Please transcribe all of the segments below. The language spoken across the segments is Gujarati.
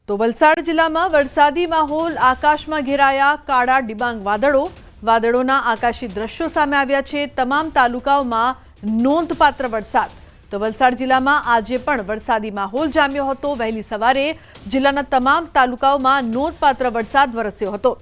તો વલસાડ જિલ્લામાં વરસાદી માહોલ, આકાશમાં ઘેરાયા કાળા ડિબાંગ વાદળોના આકાશી દ્રશ્યો સામે આવ્યા છે। તમામ તાલુકાઓમાં નોંધપાત્ર વરસાદ। તો વલસાડ જિલ્લામાં આજે પણ વરસાદી માહોલ જામ્યો હતો। વહેલી સવારે જિલ્લાના તમામ તાલુકાઓમાં નોંધપાત્ર વરસાદ વરસ્યો હતો।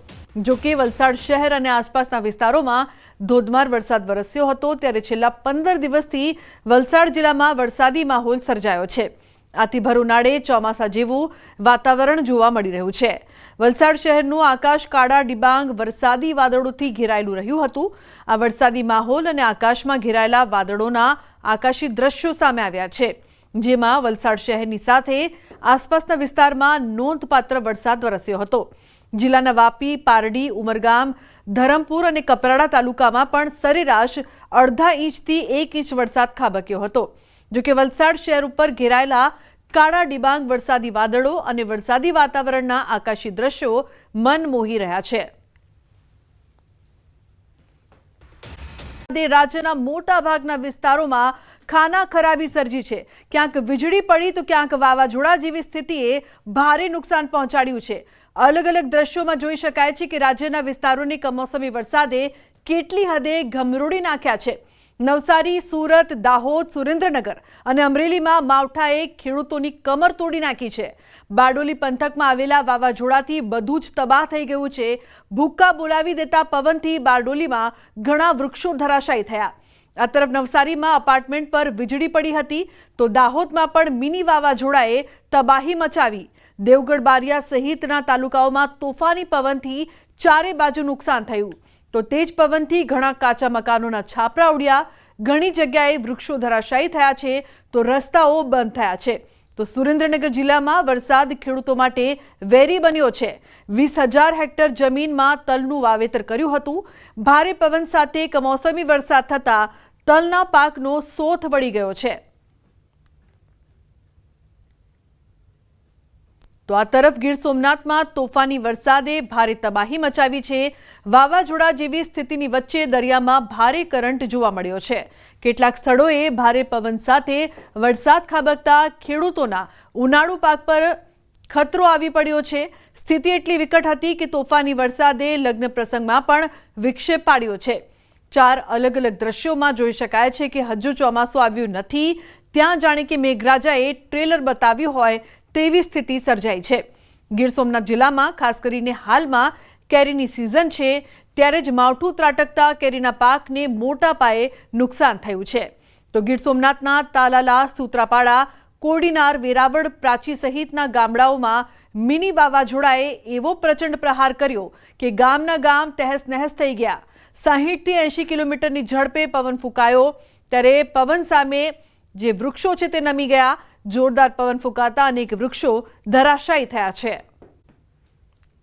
જો કે વલસાડ શહેર અને આસપાસના વિસ્તારોમાં ધોધમાર વરસાદ વરસ્યો હતો, ત્યારે છેલ્લા 15 દિવસથી વલસાડ જિલ્લામાં વરસાદી માહોલ સર્જાયો છે। આથી ભર ઉનાળે ચોમાસા જેવું વાતાવરણ જોવા મળી રહ્યું છે। વલસાડ શહેરનું આકાશ કાળા ડિબાંગ વરસાદી વાદળોથી ઘેરાયેલું રહ્યું હતું। આ વરસાદી માહોલ અને આકાશમાં ઘેરાયેલા વાદળોના આકાશી દ્રશ્યો સામે આવ્યા છે, જેમાં વલસાડ શહેરની સાથે આસપાસના વિસ્તારમાં નોંધપાત્ર વરસાદ વરસ્યો હતો। જિલ્લાના વાપી, પારડી, ઉમરગામ, ધરમપુર અને કપરાડા તાલુકામાં પણ સરેરાશ અડધા ઇંચથી 1 ઇંચ વરસાદ ખાબક્યો હતો। જો કે વલસાડ શહેર ઉપર ઘેરાયેલા કાળા ડિબાંગ વરસાદી વાદળો અને વરસાદી વાતાવરણના આકાશી દ્રશ્યો મન મોહી રહ્યા છે। રાજ્યના મોટા ભાગના વિસ્તારોમાં ખાના ખરાબી સર્જી છે। ક્યાંક વીજળી પડી તો ક્યાંક વાવાઝોડા જેવી સ્થિતિએ ભારે નુકસાન પહોંચાડ્યું છે। અલગ અલગ દ્રશ્યોમાં જોઈ શકાય છે કે રાજ્યના વિસ્તારોની કમોસમી વરસાદે કેટલી હદે ગમરોડી નાખ્યા છે। નવસારી, સુરત, દાહોદ, સુરેન્દ્રનગર અને અમરેલીમાં માવઠાએ ખેડૂતોની કમર તોડી નાખી છે। બારડોલી પંથકમાં આવેલા વાવાઝોડાથી બધું જ તબાહ થઈ ગયું છે। ભૂક્કા બોલાવી દેતા પવનથી બારડોલીમાં ઘણા વૃક્ષો ધરાશાયી થયા। આ તરફ નવસારીમાં અપાર્ટમેન્ટ પર વીજળી પડી હતી, તો દાહોદમાં પણ મિની વાવાઝોડાએ તબાહી મચાવી। દેવગઢ, બારિયા સહિતના તાલુકાઓમાં તોફાની પવનથી ચારે બાજુ નુકસાન થયું। તો તેજ પવનથી ઘણા કાચા મકાનોના છાપરા ઉડ્યા। ઘણી જગ્યાએ વૃક્ષો ધરાશાયી થયા છે, તો રસ્તાઓ બંધ થયા છે। તો સુરેન્દ્રનગર જિલ્લામાં વરસાદ ખેડૂતો માટે વેરી બન્યો છે। 20,000 હેક્ટર જમીનમાં તલનું વાવેતર કર્યું હતું। ભારે પવન સાથે કમોસમી વરસાદ થતાં તલના પાકનો સોથ વળી ગયો છે। તો આ તરફ ગીર સોમનાથમાં તોફાની વરસાદે ભારે તબાહી મચાવી છે। વાવાઝોડા જેવી સ્થિતિની વચ્ચે દરિયામાં ભારે કરંટ જોવા મળ્યો છે। કેટલાક સ્થળોએ ભારે પવન સાથે વરસાદ ખાબકતા ખેડૂતોના ઉનાળુ પાક પર ખતરો આવી પડ્યો છે। સ્થિતિ એટલી વિકટ હતી કે તોફાની વરસાદે લગ્ન પ્રસંગમાં પણ વિક્ષેપ પાડ્યો છે। 4 અલગ અલગ દ્રશ્યોમાં જોઈ શકાય છે કે હજુ ચોમાસું આવ્યું નથી, ત્યાં જાણે કે મેઘરાજાએ ટ્રેલર બતાવ્યું હોય તેવી સ્થિતિ સર્જાઈ છે। ગીર સોમનાથ જિલ્લામાં ખાસ કરીને હાલમાં કેરીની સિઝન છે, ત્યારે જ માવઠું ત્રાટકતા કેરીના પાકને મોટા પાયે નુકસાન થયું છે। તો ગીર સોમનાથના તાલાલા, સૂત્રાપાડા, કોડીનાર, વેરાવળ, પ્રાચી સહિતના ગામડાઓમાં મિની વાવાઝોડાએ એવો પ્રચંડ પ્રહાર કર્યો કે ગામના ગામ તહેસ નહેસ થઈ ગયા। 60 થી 80 કિલોમીટરની ઝડપે પવન ફૂંકાયો, ત્યારે પવન સામે જે વૃક્ષો છે તે નમી ગયા। જોરદાર પવન ફૂંકાતા અનેક વૃક્ષો ધરાશાયી થયા છે।